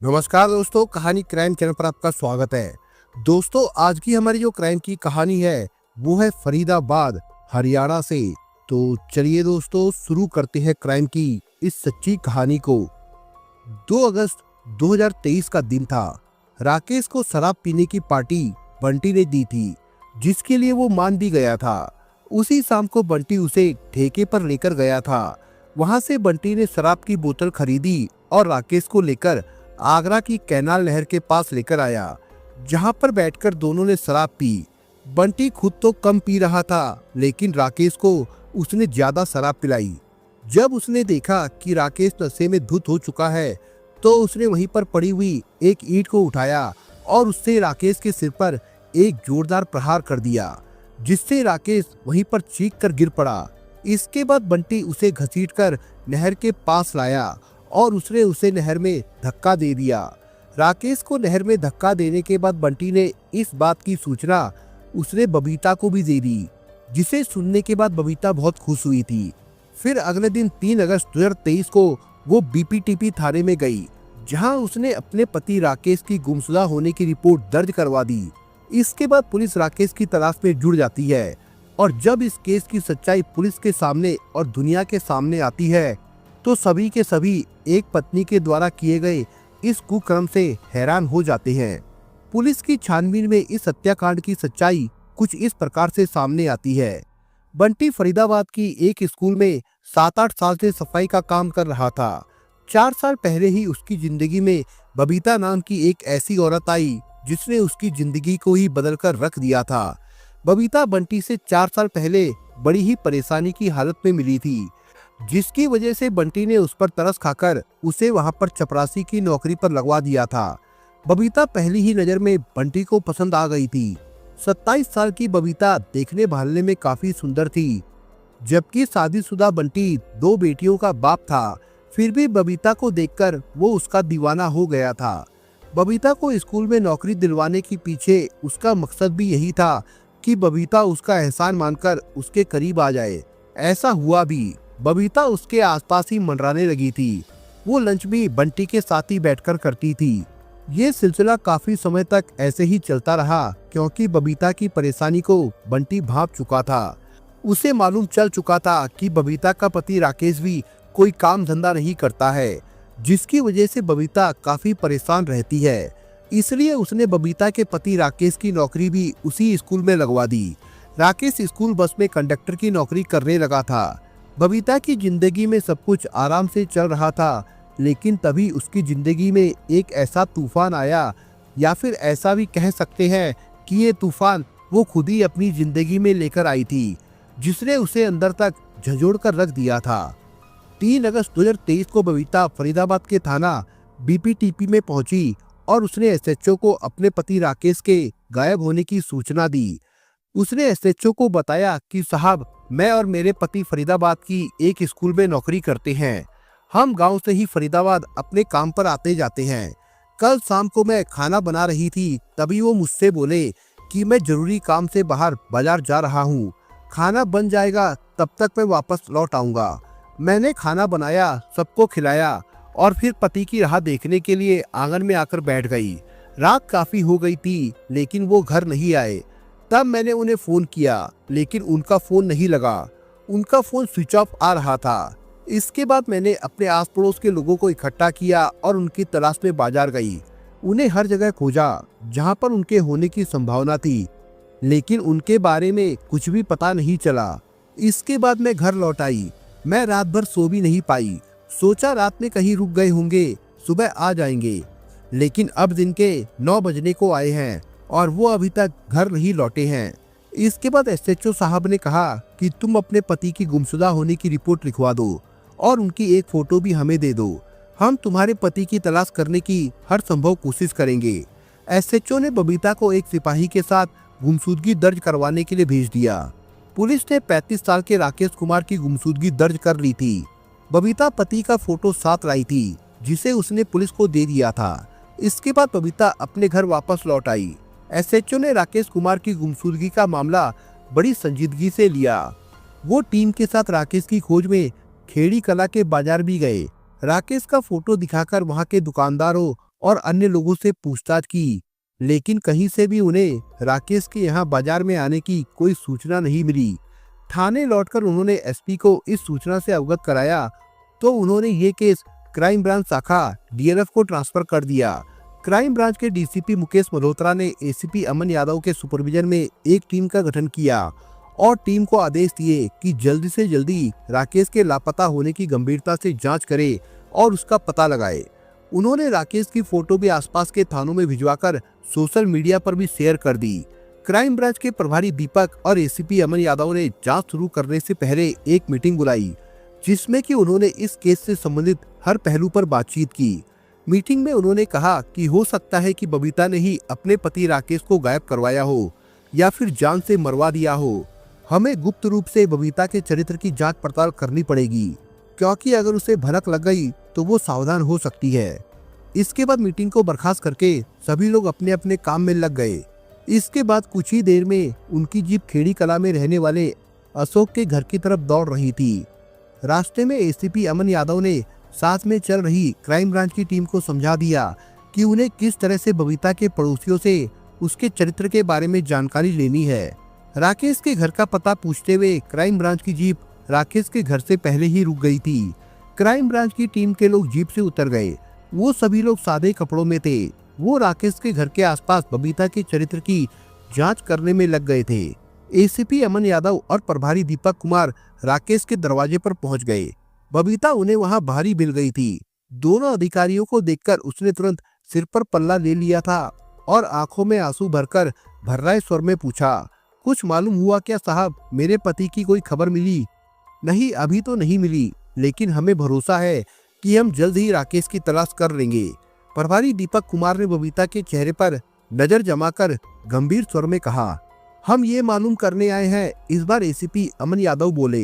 नमस्कार दोस्तों, कहानी क्राइम चैनल पर आपका स्वागत है। दोस्तों, आज की हमारी जो क्राइम की कहानी है वो है फरीदाबाद, हरियाणा से। तो चलिए दोस्तों, शुरू करते हैं क्राइम की इस सच्ची कहानी को। 2 अगस्त 2023 का दिन था। राकेश को शराब पीने की पार्टी बंटी ने दी थी, जिसके लिए वो मान भी गया था। उसी शाम को बंटी उसे ठेके पर लेकर गया था। वहां से बंटी ने शराब की बोतल खरीदी और राकेश को लेकर आगरा की कैनाल नहर के पास लेकर आया, जहां पर बैठकर दोनों ने शराब पी। बंटी खुद तो कम पी रहा था, लेकिन राकेश को उसने ज्यादा शराब पिलाई। जब उसने देखा कि राकेश नशे में धुत हो चुका है, तो उसने वहीं पर पड़ी हुई एक ईंट को उठाया और उससे राकेश के सिर पर एक जोरदार प्रहार कर दिया, जिससे राकेश वहीं पर चीख कर गिर पड़ा। इसके बाद बंटी उसे घसीटकर नहर के पास लाया और उसने उसे नहर में धक्का दे दिया। राकेश को नहर में धक्का देने के बाद बंटी ने इस बात की सूचना उसने बबीता को भी दे दी, जिसे सुनने के बाद बबीता बहुत खुश हुई थी। फिर अगले दिन 3 अगस्त 2023 को वो बीपीटीपी थाने में गई, जहां उसने अपने पति राकेश की गुमशुदा होने की रिपोर्ट दर्ज करवा दी। इसके बाद पुलिस राकेश की तलाश में जुड़ जाती है, और जब इस केस की सच्चाई पुलिस के सामने और दुनिया के सामने आती है, तो सभी के सभी एक पत्नी के द्वारा किए गए इस कुकर्म से हैरान हो जाते हैं। पुलिस की छानबीन में इस हत्याकांड की सच्चाई कुछ इस प्रकार से सामने आती है। बंटी फरीदाबाद की एक स्कूल में 7-8 साल से सफाई का काम कर रहा था। 4 साल पहले ही उसकी जिंदगी में बबीता नाम की एक ऐसी औरत आई, जिसने उसकी जिंदगी को ही बदलकर रख दिया था। बबीता बंटी से 4 साल पहले बड़ी ही परेशानी की हालत में मिली थी, जिसकी वजह से बंटी ने उस पर तरस खाकर उसे वहां पर चपरासी की नौकरी पर लगवा दिया था। बबीता पहली ही नजर में बंटी को पसंद आ गई थी। 27 साल की बबीता देखने भालने में काफी सुंदर थी, जबकि शादीशुदा बंटी 2 बेटियों का बाप था। फिर भी बबीता को देखकर वो उसका दीवाना हो गया था। बबीता को स्कूल में नौकरी दिलवाने के पीछे उसका मकसद भी यही था कि बबीता उसका एहसान मानकर उसके करीब आ जाए। ऐसा हुआ भी। बबीता उसके आसपास ही मंडराने लगी थी। वो लंच भी बंटी के साथ ही बैठकर करती थी। ये सिलसिला काफी समय तक ऐसे ही चलता रहा, क्योंकि बबीता की परेशानी को बंटी भांप चुका था। उसे मालूम चल चुका था कि बबीता का पति राकेश भी कोई काम धंधा नहीं करता है, जिसकी वजह से बबीता काफी परेशान रहती है। इसलिए उसने बबीता के पति राकेश की नौकरी भी उसी स्कूल में लगवा दी। राकेश स्कूल बस में कंडक्टर की नौकरी करने लगा था। बबीता की जिंदगी में सब कुछ आराम से चल रहा था, लेकिन तभी उसकी जिंदगी में एक ऐसा तूफान आया, या फिर ऐसा भी कह सकते हैं कि ये तूफान वो खुद ही अपनी जिंदगी में लेकर आई थी, जिसने उसे अंदर तक झंझोड़ कर रख दिया था। 3 अगस्त 2023 को बबीता फरीदाबाद के थाना बीपीटीपी में पहुंची और उसने एसएचओ को अपने पति राकेश के गायब होने की सूचना दी। उसने एसएचओ को बताया कि साहब, मैं और मेरे पति फरीदाबाद की एक स्कूल में नौकरी करते हैं। हम गांव से ही फरीदाबाद अपने काम पर आते जाते हैं। कल शाम को मैं खाना बना रही थी, तभी वो मुझसे बोले कि मैं जरूरी काम से बाहर बाजार जा रहा हूँ, खाना बन जाएगा तब तक मैं वापस लौट आऊंगा। मैंने खाना बनाया, सबको खिलाया और फिर पति की राह देखने के लिए आंगन में आकर बैठ गई। रात काफी हो गई थी, लेकिन वो घर नहीं आए। तब मैंने उन्हें फोन किया, लेकिन उनका फोन नहीं लगा। उनका फोन स्विच ऑफ आ रहा था। इसके बाद मैंने अपने आस पड़ोस के लोगों को इकट्ठा किया और उनकी तलाश में बाजार गई। उन्हें हर जगह खोजा जहां पर उनके होने की संभावना थी, लेकिन उनके बारे में कुछ भी पता नहीं चला। इसके बाद मैं घर लौट आई। मैं रात भर सो भी नहीं पाई। सोचा रात में कहीं रुक गए होंगे, सुबह आ जाएंगे, लेकिन अब दिन के 9 बजने को आए हैं और वो अभी तक घर नहीं लौटे हैं। इसके बाद एसएचओ साहब ने कहा कि तुम अपने पति की गुमशुदा होने की रिपोर्ट लिखवा दो और उनकी एक फोटो भी हमें दे दो। हम तुम्हारे पति की तलाश करने की हर संभव कोशिश करेंगे। एसएचओ ने बबीता को एक सिपाही के साथ गुमशुदगी दर्ज करवाने के लिए भेज दिया। पुलिस ने 35 साल के राकेश कुमार की गुमशुदगी दर्ज कर ली थी। बबीता पति का फोटो साथ लाई थी, जिसे उसने पुलिस को दे दिया था। इसके बाद बबीता अपने घर वापस लौट आई। एसएचओ ने राकेश कुमार की गुमशुदगी का मामला बड़ी संजीदगी से लिया। वो टीम के साथ राकेश की खोज में खेड़ी कला के बाजार भी गए। राकेश का फोटो दिखाकर वहां के दुकानदारों और अन्य लोगों से पूछताछ की, लेकिन कहीं से भी उन्हें राकेश के यहाँ बाजार में आने की कोई सूचना नहीं मिली। थाने लौटकर उन्होंने एसपी को इस सूचना से अवगत कराया तो उन्होंने ये केस क्राइम ब्रांच शाखा डीएलएफ को ट्रांसफर कर दिया। क्राइम ब्रांच के डीसीपी मुकेश मल्होत्रा ने एसीपी अमन यादव के सुपरविजन में एक टीम का गठन किया और टीम को आदेश दिए कि जल्दी से जल्दी राकेश के लापता होने की गंभीरता से जांच करे और उसका पता लगाए। उन्होंने राकेश की फोटो भी आसपास के थानों में भिजवाकर सोशल मीडिया पर भी शेयर कर दी। क्राइम ब्रांच के प्रभारी दीपक और एसीपी अमन यादव ने जांच शुरू करने से पहले एक मीटिंग बुलाई, जिसमें कि उन्होंने इस केस से संबंधित हर पहलू पर बातचीत की। मीटिंग में उन्होंने कहा कि हो सकता है कि बबीता ने ही अपने पति राकेश को गायब करवाया हो या फिर जान से मरवा दिया हो। हमें गुप्त रूप से बबीता के चरित्र की जांच पड़ताल करनी पड़ेगी, क्योंकि अगर उसे भनक लग गई तो वो सावधान हो सकती है। इसके बाद मीटिंग को बर्खास्त करके सभी लोग अपने अपने काम में लग गए। इसके बाद कुछ ही देर में उनकी जीप खेड़ी कला में रहने वाले अशोक के घर की तरफ दौड़ रही थी। रास्ते में एसीपी अमन यादव ने साथ में चल रही क्राइम ब्रांच की टीम को समझा दिया कि उन्हें किस तरह से बबीता के पड़ोसियों से उसके चरित्र के बारे में जानकारी लेनी है। राकेश के घर का पता पूछते हुए क्राइम ब्रांच की जीप राकेश के घर से पहले ही रुक गई थी। क्राइम ब्रांच की टीम के लोग जीप से उतर गए। वो सभी लोग सादे कपड़ों में थे। वो राकेश के घर के आसपास बबीता के चरित्र की जांच करने में लग गए थे। एसीपी अमन यादव और प्रभारी दीपक कुमार राकेश के दरवाजे पर पहुंच गए। बबीता उन्हें वहां बाहरी मिल गई थी। दोनों अधिकारियों को देखकर उसने तुरंत सिर पर पल्ला ले लिया था और आंखों में आंसू भरकर भर्राए स्वर में पूछा, कुछ मालूम हुआ क्या साहब? मेरे पति की कोई खबर मिली? नहीं, अभी तो नहीं मिली, लेकिन हमें भरोसा है कि हम जल्द ही राकेश की तलाश कर लेंगे। प्रभारी दीपक कुमार ने बबीता के चेहरे पर नजर जमाकर गंभीर स्वर में कहा, हम ये मालूम करने आए हैं। इस बार एसीपी अमन यादव बोले,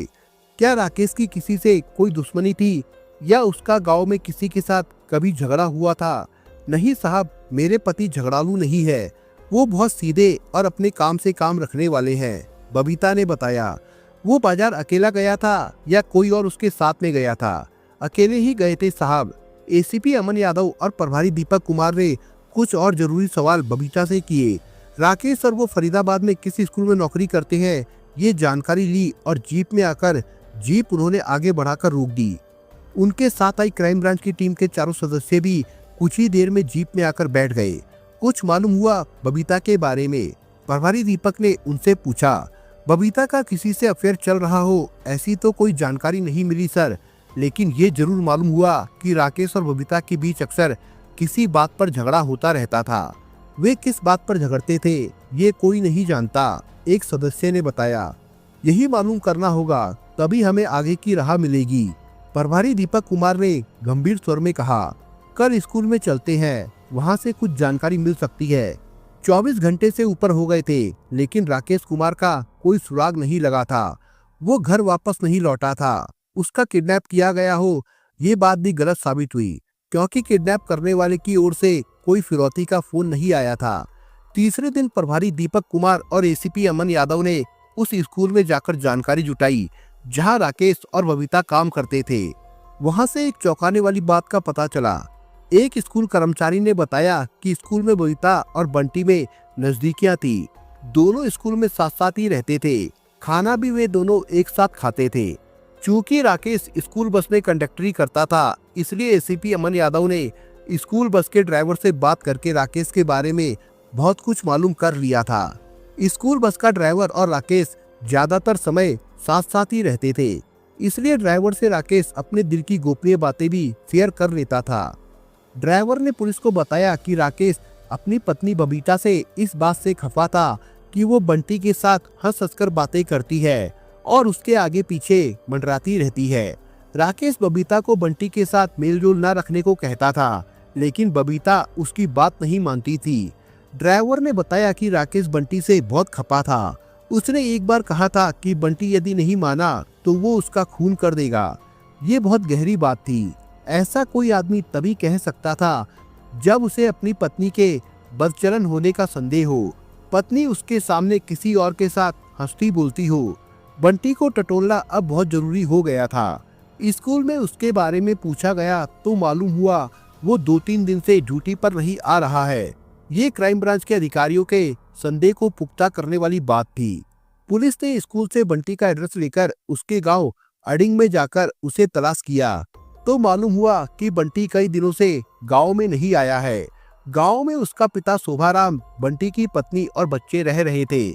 क्या राकेश की किसी से कोई दुश्मनी थी या उसका गांव में किसी के साथ कभी झगड़ा हुआ था? नहीं साहब, मेरे पति झगड़ालू नहीं है। वो बहुत सीधे और अपने काम से काम रखने वाले हैं, बबीता ने बताया। वो बाजार अकेला गया था या कोई और उसके साथ में गया था? अकेले ही गए थे साहब। एसीपी अमन यादव और प्रभारी दीपक कुमार ने कुछ और जरूरी सवाल बबीता से किए। राकेश और वो फरीदाबाद में किस स्कूल में नौकरी करते हैं, ये जानकारी ली और जीप में आकर जीप उन्होंने आगे बढ़ाकर रोक दी। उनके साथ आई क्राइम ब्रांच की टीम के चारों सदस्य भी कुछ ही देर में जीप में आकर बैठ गए। कुछ मालूम हुआ बबीता के बारे में? प्रभारी दीपक ने उनसे पूछा। बबीता का किसी से अफेयर चल रहा हो ऐसी तो कोई जानकारी नहीं मिली सर, लेकिन ये जरूर मालूम हुआ कि राकेश और बबीता के बीच अक्सर किसी बात पर झगड़ा होता रहता था। वे किस बात पर झगड़ते थे ये कोई नहीं जानता, एक सदस्य ने बताया। यही मालूम करना होगा, तभी हमें आगे की राह मिलेगी, प्रभारी दीपक कुमार ने गंभीर स्वर में कहा। कल स्कूल में चलते हैं, वहाँ से कुछ जानकारी मिल सकती है। 24 घंटे से ऊपर हो गए थे, लेकिन राकेश कुमार का कोई सुराग नहीं लगा था। वो घर वापस नहीं लौटा था। उसका किडनैप किया गया हो ये बात भी गलत साबित हुई, क्योंकि किडनैप करने वाले की ओर से कोई फिरौती का फोन नहीं आया था। तीसरे दिन प्रभारी दीपक कुमार और एसीपी अमन यादव ने उस स्कूल में जाकर जानकारी जुटाई जहां राकेश और बबीता काम करते थे। वहां से एक चौंकाने वाली बात का पता चला। एक स्कूल कर्मचारी ने बताया कि स्कूल में बबीता और बंटी में नजदीकियां थी। दोनों स्कूल में साथ साथ ही रहते थे, खाना भी वे दोनों एक साथ खाते थे। चूंकि राकेश स्कूल बस में कंडक्टरी करता था, इसलिए एसीपी अमन यादव ने स्कूल बस के ड्राइवर से बात करके राकेश के बारे में बहुत कुछ मालूम कर लिया था। स्कूल बस का ड्राइवर और राकेश ज्यादातर समय साथ साथ ही रहते थे, इसलिए ड्राइवर से राकेश अपने दिल की गोपनीय बातें भी शेयर कर लेता था। ड्राइवर ने पुलिस को बताया कि राकेश अपनी पत्नी बबीता से इस बात से खफा था कि वो बंटी के साथ हंस हंसकर बातें करती है और उसके आगे पीछे मंडराती रहती है। राकेश बबीता को बंटी के साथ मेलजोल न रखने को कहता था, लेकिन बबीता उसकी बात नहीं मानती थी। ड्राइवर ने बताया कि राकेश बंटी से बहुत खपा था। उसने एक बार कहा था कि बंटी यदि नहीं माना तो वो उसका खून कर देगा। ये बहुत गहरी बात थी। ऐसा कोई आदमी तभी कह सकता था जब उसे अपनी पत्नी के बदचलन होने का संदेह हो, पत्नी उसके सामने किसी और के साथ हंसती बोलती हो। बंटी को टटोलना अब बहुत जरूरी हो गया था। स्कूल में उसके बारे में पूछा गया तो मालूम हुआ वो 2-3 दिन से ड्यूटी पर नहीं आ रहा है। ये क्राइम ब्रांच के अधिकारियों के संदेह को पुख्ता करने वाली बात थी। पुलिस ने स्कूल से बंटी का एड्रेस लेकर उसके गांव अडिंग में जाकर उसे तलाश किया तो मालूम हुआ कि बंटी कई दिनों से गांव में नहीं आया है। गांव में उसका पिता शोभाराम, बंटी की पत्नी और बच्चे रह रहे थे।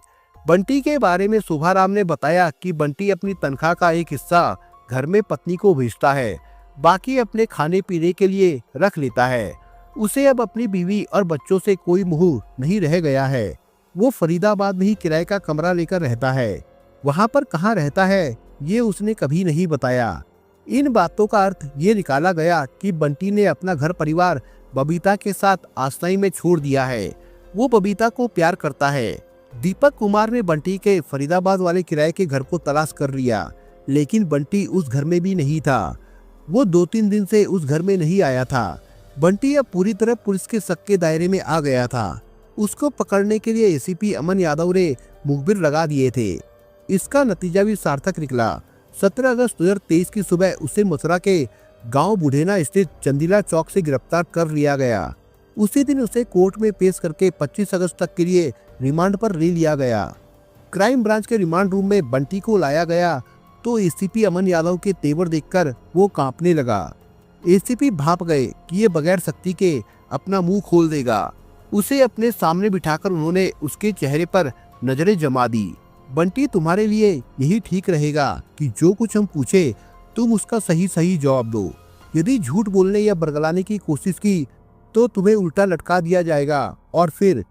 बंटी के बारे में शोभाराम ने बताया कि बंटी अपनी तनख्वाह का एक हिस्सा घर में पत्नी को भेजता है, बाकी अपने खाने पीने के लिए रख लेता है। उसे अब अपनी बीवी और बच्चों से कोई मोह नहीं रह गया है। वो फरीदाबाद में ही किराए का कमरा लेकर रहता है। वहाँ पर कहाँ रहता है ये उसने कभी नहीं बताया। इन बातों का अर्थ ये निकाला गया कि बंटी ने अपना घर परिवार बबीता के साथ आश्रय में छोड़ दिया है। वो बबीता को प्यार करता है। दीपक कुमार ने बंटी के फरीदाबाद वाले किराए के घर को तलाश कर लिया, लेकिन बंटी उस घर में भी नहीं था। वो 2-3 दिन से उस घर में नहीं आया था। बंटी अब पूरी तरह पुलिस के शक के दायरे में आ गया था। उसको पकड़ने के लिए एसीपी अमन यादव ने मुखबिर लगा दिए थे। इसका नतीजा भी सार्थक निकला। 17 अगस्त 2023 की सुबह उसे मथुरा के गांव बुढ़ेना स्थित चंदीला चौक से गिरफ्तार कर लिया गया। उसी दिन उसे कोर्ट में पेश करके 25 अगस्त तक के लिए रिमांड पर ले लिया गया। क्राइम ब्रांच के रिमांड रूम में बंटी को लाया गया तो एसीपी अमन यादव के तेवर देखकर वो कांपने लगा। एसीपी भाप गए कि ये बगैर शक्ति के अपना मुंह खोल देगा। उसे अपने सामने बिठाकर उन्होंने उसके चेहरे पर नजरें जमा दी। बंटी, तुम्हारे लिए यही ठीक रहेगा कि जो कुछ हम पूछे तुम उसका सही सही जवाब दो। यदि झूठ बोलने या बरगलाने की कोशिश की तो तुम्हें उल्टा लटका दिया जाएगा और फिर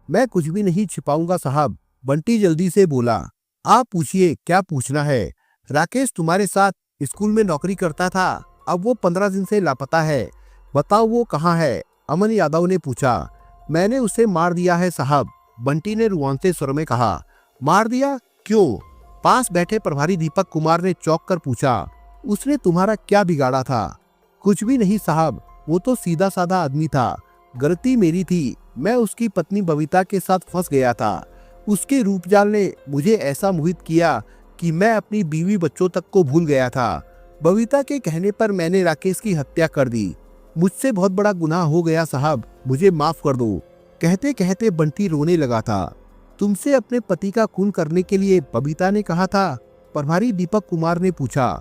मैं कुछ भी नहीं छिपाऊंगा साहब। बंटी जल्दी से बोला। आप पूछिए, क्या पूछना है? राकेश तुम्हारे साथ स्कूल में नौकरी करता था, अब वो 15 दिन से लापता है, बताओ वो कहाँ है? अमन यादव ने पूछा। मैंने उसे मार दिया है साहब, बंटी ने रुआंते स्वर में कहा। मार दिया? क्यों? पास बैठे प्रभारी दीपक कुमार ने चौंक कर पूछा। उसने तुम्हारा क्या बिगाड़ा था? कुछ भी नहीं साहब, वो तो सीधा साधा आदमी था। गलती मेरी थी, मैं उसकी पत्नी बबीता के साथ फंस गया था। उसके रूपजाल ने मुझे ऐसा मोहित किया कि मैं अपनी बीवी बच्चों तक को भूल गया था। बबीता के कहने पर मैंने राकेश की हत्या कर दी। मुझसे बहुत बड़ा गुनाह हो गया साहब, मुझे माफ कर दो। कहते कहते बंटी रोने लगा था। तुमसे अपने पति का खून करने के लिए बबीता ने कहा था? प्रभारी दीपक कुमार ने पूछा।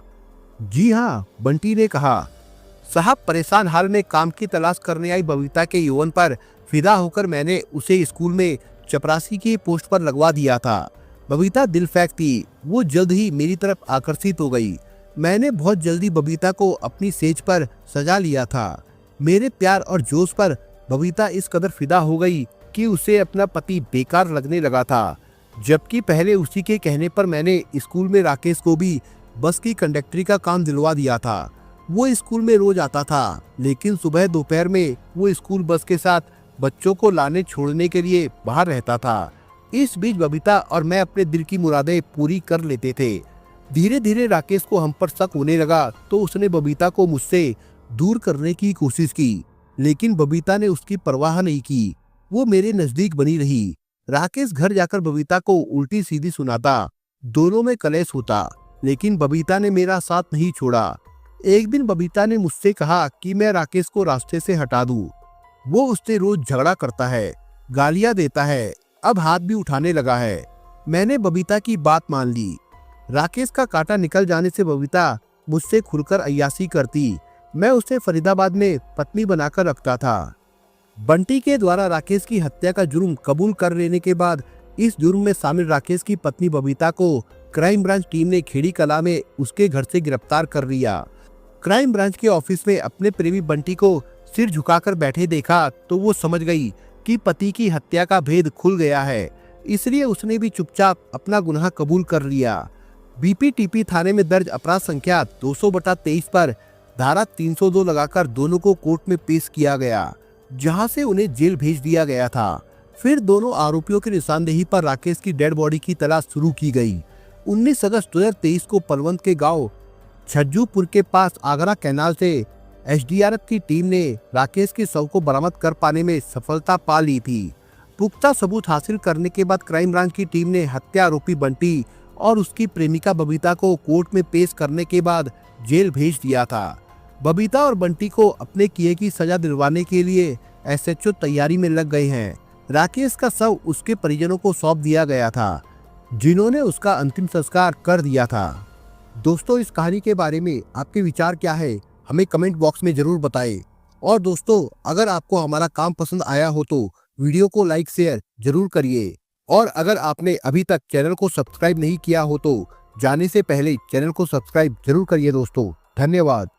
जी हाँ, बंटी ने कहा। साहब, परेशान हाल में काम की तलाश करने आई बबीता के यौवन पर फिदा होकर मैंने उसे स्कूल में चपरासी की पोस्ट पर लगवा दिया था। बबीता दिल फेंक थी, वो जल्द ही मेरी तरफ आकर्षित हो गई। मैंने बहुत जल्दी बबीता को अपनी सेज पर सजा लिया था। मेरे प्यार और जोश पर बबीता इस कदर फिदा हो गई कि उसे अपना पति बेकार लगने लगा था। जबकि पहले उसी के कहने पर मैंने स्कूल में राकेश को भी बस की कंडक्टरी का काम दिलवा दिया था। वो स्कूल में रोज आता था, लेकिन सुबह दोपहर में वो स्कूल बस के साथ बच्चों को लाने छोड़ने के लिए बाहर रहता था। इस बीच बबीता और मैं अपने दिल की मुरादें पूरी कर लेते थे। धीरे धीरे राकेश को हम पर शक होने लगा तो उसने बबीता को मुझसे दूर करने की कोशिश की, लेकिन बबीता ने उसकी परवाह नहीं की। वो मेरे नजदीक बनी रही। राकेश घर जाकर बबीता को उल्टी सीधी सुनाता, दोनों में कलेश होता, लेकिन बबीता ने मेरा साथ नहीं छोड़ा। एक दिन बबीता ने मुझसे कहा कि मैं राकेश को रास्ते से हटा दूं। वो उससे रोज झगड़ा करता है, गालियां देता है, अब हाथ भी उठाने लगा है। मैंने बबीता की बात मान ली। राकेश का कांटा निकल जाने से बबीता मुझसे खुलकर अय्याशी करती। मैं उसे फरीदाबाद में पत्नी बनाकर रखता था। बंटी के द्वारा राकेश की हत्या का जुर्म कबूल कर लेने के बाद इस जुर्म में शामिल राकेश की पत्नी बबीता को क्राइम ब्रांच टीम ने खेड़ी कला में उसके घर से गिरफ्तार कर लिया। क्राइम ब्रांच के ऑफिस में अपने प्रेमी बंटी को सिर झुकाकर बैठे देखा तो वो समझ गई कि पति की हत्या का भेद खुल गया है, इसलिए उसने भी चुपचाप अपना गुनाह कबूल कर लिया। बीपीटीपी थाने में दर्ज अपराध संख्या 200/23 पर धारा 302 लगाकर दोनों को कोर्ट में पेश किया गया, जहां से उन्हें जेल भेज दिया गया था। फिर दोनों आरोपियों की निशानदेही पर राकेश की डेड बॉडी की तलाश शुरू की गई। 19 अगस्त 2023 को पलवंत के गांव छज्जूपुर के पास आगरा कैनाल से एसडीआरएफ की टीम ने राकेश के शव को बरामद कर पाने में सफलता पा ली थी। पुख्ता सबूत हासिल करने के बाद क्राइम ब्रांच की टीम ने हत्या आरोपी बंटी और उसकी प्रेमिका बबीता को कोर्ट में पेश करने के बाद जेल भेज दिया था। बबीता और बंटी को अपने किए की सजा दिलवाने के लिए एसएचओ तैयारी में लग गए हैं। राकेश का शव उसके परिजनों को सौंप दिया गया था, जिन्होंने उसका अंतिम संस्कार कर दिया था। दोस्तों, इस कहानी के बारे में आपके विचार क्या है, हमें कमेंट बॉक्स में जरूर बताएं। और दोस्तों, अगर आपको हमारा काम पसंद आया हो तो वीडियो को लाइक शेयर जरूर करिए। और अगर आपने अभी तक चैनल को सब्सक्राइब नहीं किया हो तो जाने से पहले चैनल को सब्सक्राइब जरूर करिए दोस्तों। धन्यवाद।